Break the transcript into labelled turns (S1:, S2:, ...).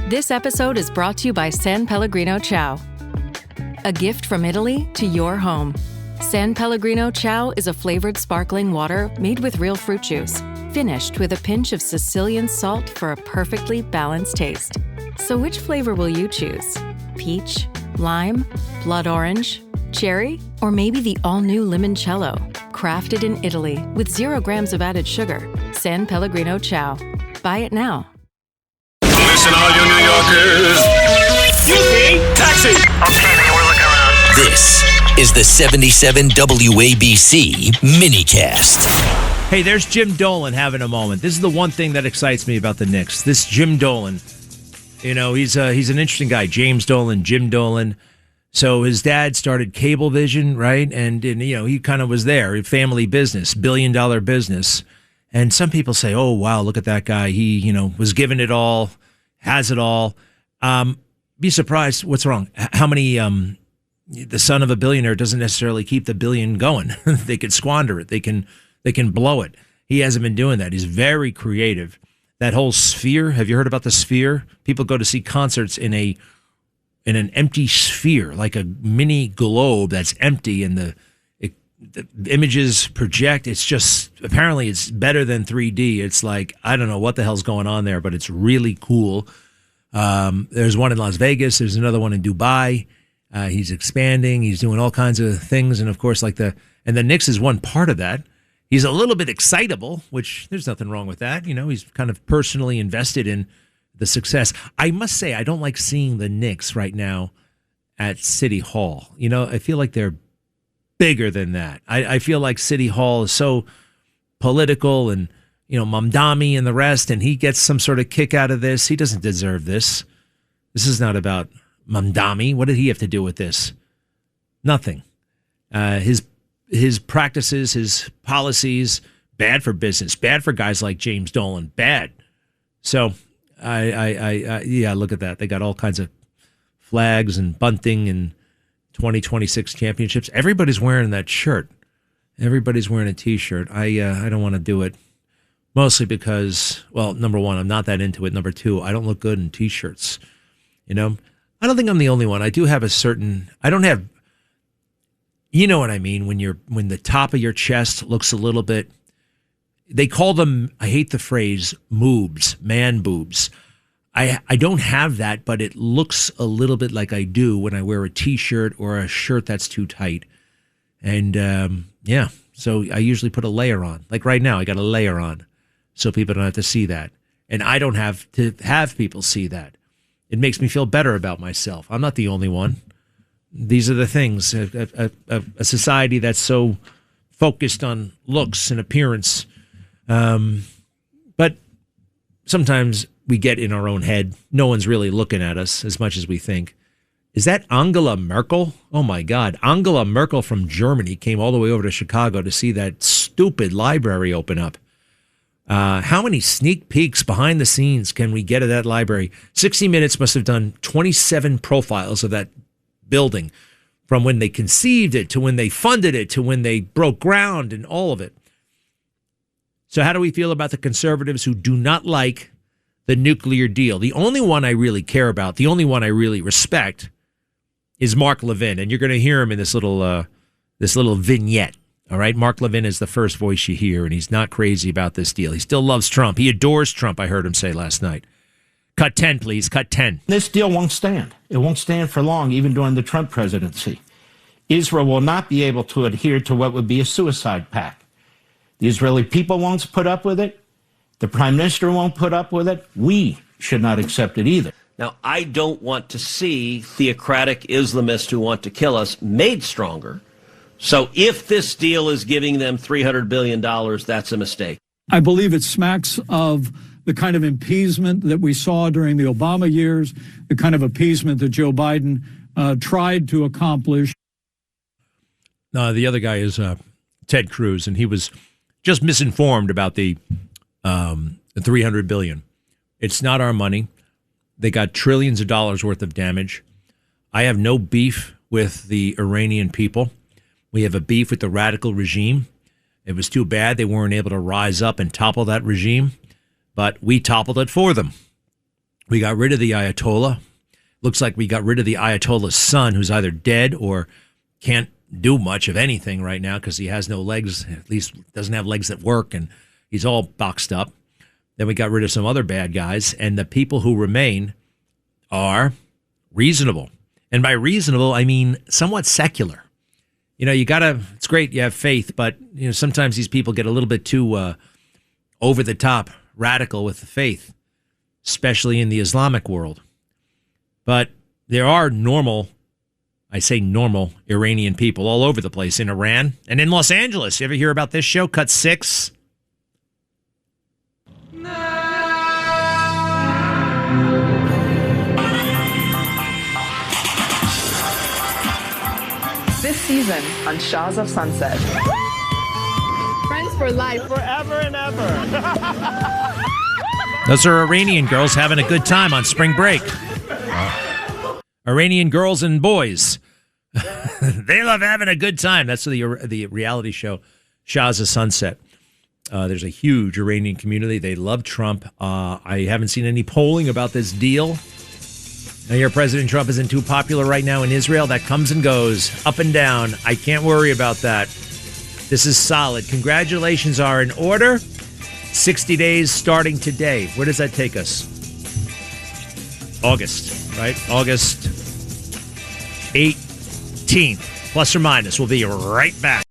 S1: This episode is brought to you by San Pellegrino Ciao. A gift from Italy to your home. San Pellegrino Ciao is a flavored sparkling water made with real fruit juice, finished with a pinch of Sicilian salt for a perfectly balanced taste. So which flavor will you choose? Peach, lime, blood orange, cherry, or maybe the all-new limoncello? Crafted in Italy with 0 grams of added sugar. San Pellegrino Ciao. Buy it now.
S2: Listen, all you New Yorkers. Excuse me, taxi.
S3: Okay, man, we're looking around.
S4: This is the 77 WABC minicast.
S5: Hey, there's Jim Dolan having a moment. This is the one thing that excites me about the Knicks. This Jim Dolan, you know, he's an interesting guy. James Dolan, Jim Dolan. So his dad started Cablevision, right? And you know, he kind of was there, family business, billion-dollar business. And some people say, "Oh, wow, look at that guy. He, you know, was given it all, has it all." Be surprised. What's wrong? How many? The son of a billionaire doesn't necessarily keep the billion going. They could squander it. They can blow it. He hasn't been doing that. He's very creative. That whole Sphere. Have you heard about the Sphere? People go to see concerts in an empty sphere, like a mini globe that's empty, and the images project. It's just, apparently it's better than 3D. It's like, I don't know what the hell's going on there, but it's really cool. There's one in Las Vegas. There's another one in Dubai. He's expanding. He's doing all kinds of things. And of course, the Knicks is one part of that. He's a little bit excitable, which there's nothing wrong with that. You know, he's kind of personally invested in the success. I must say, I don't like seeing the Knicks right now at City Hall. You know, I feel like they're bigger than that. I feel like City Hall is so political, and, you know, Mamdani and the rest, and he gets some sort of kick out of this. He doesn't deserve this. This is not about Mamdani. What did he have to do with this? Nothing. His practices, his policies, bad for business, bad for guys like James Dolan, bad. So yeah, look at that. They got all kinds of flags and bunting and 2026 championships. Everybody's wearing that shirt. Everybody's wearing a T-shirt. I don't want to do it, mostly because, well, number one, I'm not that into it. Number two, I don't look good in T-shirts. You know, I don't think I'm the only one. I do have I don't have, you know what I mean, when the top of your chest looks a little bit, they call them, I hate the phrase, moobs, man boobs. I don't have that, but it looks a little bit like I do when I wear a T-shirt or a shirt that's too tight. And yeah, so I usually put a layer on. Like right now, I got a layer on so people don't have to see that. And I don't have to have people see that. It makes me feel better about myself. I'm not the only one. These are the things. A society that's so focused on looks and appearance. But sometimes we get in our own head. No one's really looking at us as much as we think. Is that Angela Merkel? Oh, my God. Angela Merkel from Germany came all the way over to Chicago to see that stupid library open up. How many sneak peeks behind the scenes can we get at that library? 60 Minutes must have done 27 profiles of that building, from when they conceived it to when they funded it to when they broke ground, and all of it. So how do we feel about the conservatives who do not like the nuclear deal? The only one I really care about, the only one I really respect, is Mark Levin, and you're going to hear him in this little vignette. All right, Mark Levin is the first voice you hear, and he's not crazy about this deal. He still loves Trump. He adores Trump, I heard him say last night. Cut 10, please. Cut 10.
S6: This deal won't stand. It won't stand for long, even during the Trump presidency. Israel will not be able to adhere to what would be a suicide pact. The Israeli people won't put up with it. The prime minister won't put up with it. We should not accept it either.
S7: Now, I don't want to see theocratic Islamists who want to kill us made stronger. So if this deal is giving them $300 billion, that's a mistake.
S8: I believe it smacks of the kind of appeasement that we saw during the Obama years, the kind of appeasement that Joe Biden tried to accomplish.
S5: The other guy is Ted Cruz, and he was just misinformed about the $300 billion. It's not our money. They got trillions of dollars worth of damage. I have no beef with the Iranian people. We have a beef with the radical regime. It was too bad they weren't able to rise up and topple that regime, but we toppled it for them. We got rid of the Ayatollah. Looks like we got rid of the Ayatollah's son, who's either dead or can't do much of anything right now because he has no legs, at least doesn't have legs that work, and he's all boxed up. Then we got rid of some other bad guys, and the people who remain are reasonable. And by reasonable, I mean somewhat secular. It's great you have faith, but sometimes these people get a little bit too over the top radical with the faith, especially in the Islamic world. But there are normal Iranian people all over the place in Iran and in Los Angeles. You ever hear about this show, Cut 6?
S9: This season on Shahs of Sunset. Friends for life. Forever and ever.
S5: Those are Iranian girls having a good time on spring break. Iranian girls and boys. They love having a good time. That's the reality show, Shahs of Sunset. There's a huge Iranian community. They love Trump. I haven't seen any polling about this deal. I hear President Trump isn't too popular right now in Israel. That comes and goes, up and down. I can't worry about that. This is solid. Congratulations are in order. 60 days starting today. Where does that take us? August, right? August 18th, plus or minus. We'll be right back.